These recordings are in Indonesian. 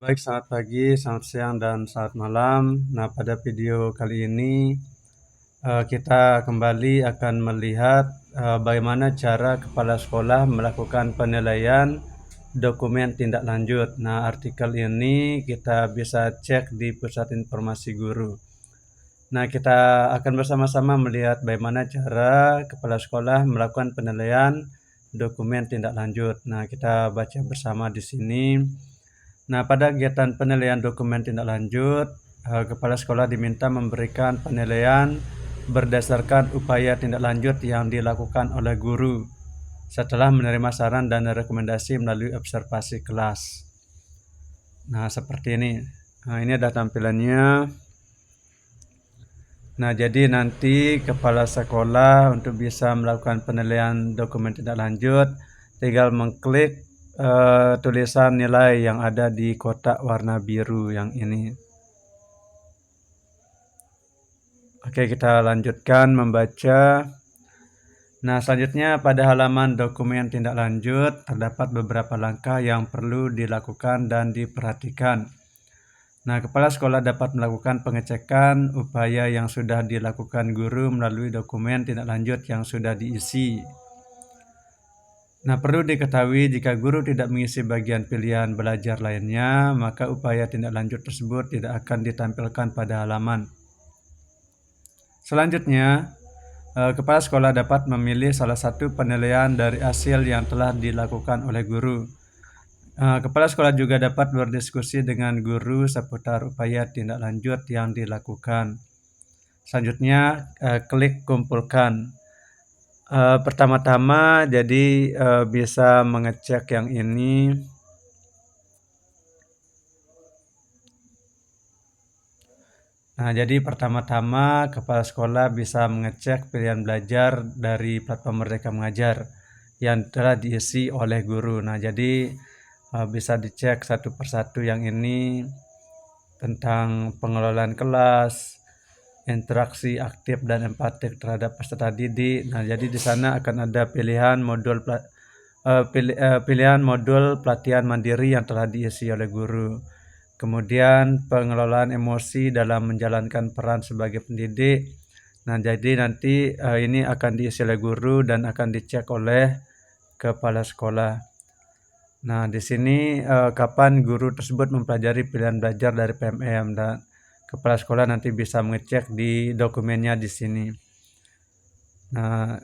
Baik, selamat pagi, selamat siang, dan selamat malam. Nah, pada video kali ini kita kembali akan melihat bagaimana cara kepala sekolah melakukan penilaian dokumen tindak lanjut. Nah, artikel ini kita bisa cek di Pusat Informasi Guru. Nah, kita akan bersama-sama melihat bagaimana cara kepala sekolah melakukan penilaian dokumen tindak lanjut. Nah, kita baca bersama di sini. Nah, pada kegiatan penilaian dokumen tindak lanjut, kepala sekolah diminta memberikan penilaian berdasarkan upaya tindak lanjut yang dilakukan oleh guru setelah menerima saran dan rekomendasi melalui observasi kelas. Nah, seperti ini. Nah, ini adalah tampilannya. Nah, jadi nanti kepala sekolah untuk bisa melakukan penilaian dokumen tindak lanjut tinggal mengklik tulisan nilai yang ada di kotak warna biru yang ini. Oke, kita lanjutkan membaca. Nah, selanjutnya pada halaman dokumen tindak lanjut terdapat beberapa langkah yang perlu dilakukan dan diperhatikan. Nah, kepala sekolah dapat melakukan pengecekan upaya yang sudah dilakukan guru melalui dokumen tindak lanjut yang sudah diisi. Nah, perlu diketahui jika guru tidak mengisi bagian pilihan belajar lainnya, maka upaya tindak lanjut tersebut tidak akan ditampilkan pada halaman. Selanjutnya, kepala sekolah dapat memilih salah satu penilaian dari hasil yang telah dilakukan oleh guru. Kepala sekolah juga dapat berdiskusi dengan guru seputar upaya tindak lanjut yang dilakukan. Selanjutnya, klik kumpulkan. Pertama-tama jadi bisa mengecek yang ini. Nah, jadi pertama-tama kepala sekolah bisa mengecek pilihan belajar dari platform Merdeka Mengajar yang telah diisi oleh guru. Nah, jadi bisa dicek satu persatu yang ini tentang pengelolaan kelas, interaksi aktif dan empatik terhadap peserta didik. Nah, jadi di sana akan ada pilihan modul pelatihan mandiri yang telah diisi oleh guru. Kemudian pengelolaan emosi dalam menjalankan peran sebagai pendidik. Nah, jadi nanti ini akan diisi oleh guru dan akan dicek oleh kepala sekolah. Nah, di sini kapan guru tersebut mempelajari pilihan belajar dari PMM, dan kepala sekolah nanti bisa mengecek di dokumennya di sini. Nah,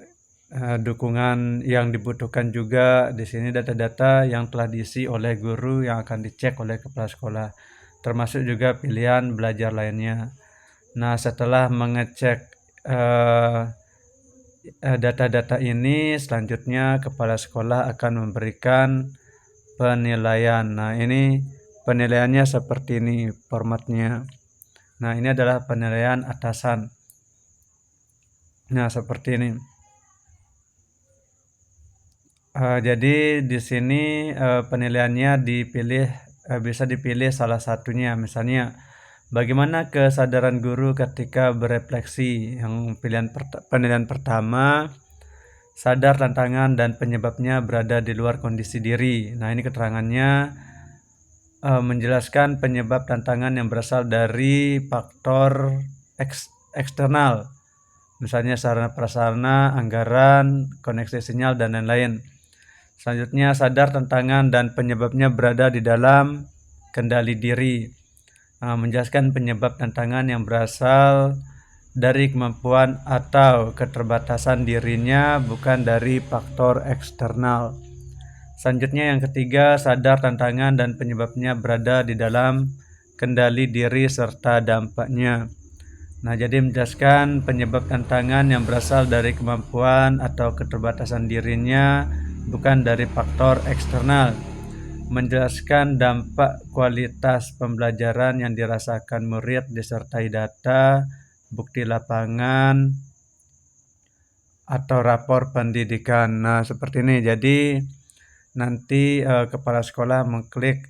dukungan yang dibutuhkan juga di sini data-data yang telah diisi oleh guru yang akan dicek oleh kepala sekolah, termasuk juga pilihan belajar lainnya. Nah, setelah mengecek data-data ini, selanjutnya kepala sekolah akan memberikan penilaian. Nah, ini penilaiannya seperti ini formatnya. Nah, ini adalah penilaian atasan. Nah, seperti ini. Jadi di sini penilaiannya bisa dipilih salah satunya. Misalnya, bagaimana kesadaran guru ketika berefleksi? Yang penilaian pertama, sadar tantangan dan penyebabnya berada di luar kondisi diri. Nah, ini keterangannya menjelaskan penyebab tantangan yang berasal dari faktor eksternal, misalnya sarana prasarana, anggaran, koneksi sinyal, dan lain-lain. Selanjutnya, sadar tantangan dan penyebabnya berada di dalam kendali diri. Menjelaskan penyebab tantangan yang berasal dari kemampuan atau keterbatasan dirinya, bukan dari faktor eksternal. Selanjutnya, yang ketiga, sadar tantangan dan penyebabnya berada di dalam kendali diri serta dampaknya. Nah, jadi menjelaskan penyebab tantangan yang berasal dari kemampuan atau keterbatasan dirinya, bukan dari faktor eksternal. Menjelaskan dampak kualitas pembelajaran yang dirasakan murid disertai data, bukti lapangan, atau rapor pendidikan. Nah, seperti ini. Jadi nanti kepala sekolah mengklik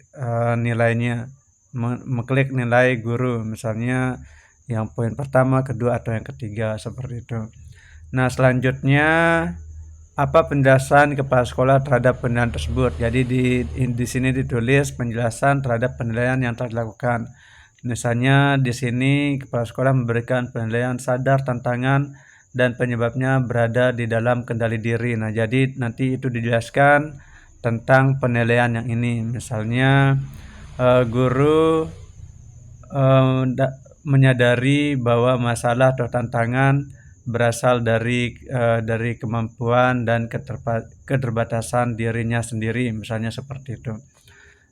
nilainya, mengklik nilai guru, misalnya yang poin pertama, kedua, atau yang ketiga, seperti itu. Nah, selanjutnya apa penjelasan kepala sekolah terhadap penilaian tersebut. Jadi di sini ditulis penjelasan terhadap penilaian yang telah dilakukan. Misalnya di sini kepala sekolah memberikan penilaian sadar tantangan dan penyebabnya berada di dalam kendali diri. Nah, jadi nanti itu dijelaskan tentang penilaian yang ini. Misalnya guru menyadari bahwa masalah atau tantangan berasal dari kemampuan dan keterbatasan dirinya sendiri, misalnya seperti itu.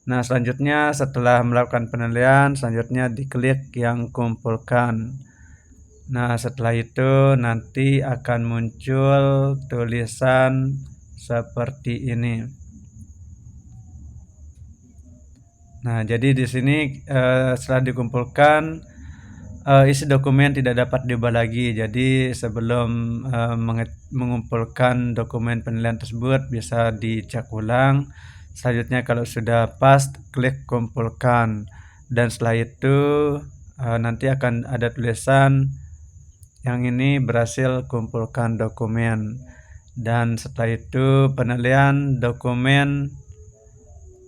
Nah, selanjutnya setelah melakukan penilaian, selanjutnya diklik yang kumpulkan. Nah, setelah itu nanti akan muncul tulisan seperti ini. Nah, jadi di sini setelah dikumpulkan isi dokumen tidak dapat diubah lagi. Jadi sebelum mengumpulkan dokumen penilaian tersebut bisa dicek ulang. Selanjutnya kalau sudah pas, klik kumpulkan. Dan setelah itu nanti akan ada tulisan yang ini berhasil kumpulkan dokumen. Dan setelah itu penilaian dokumen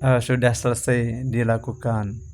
sudah selesai dilakukan.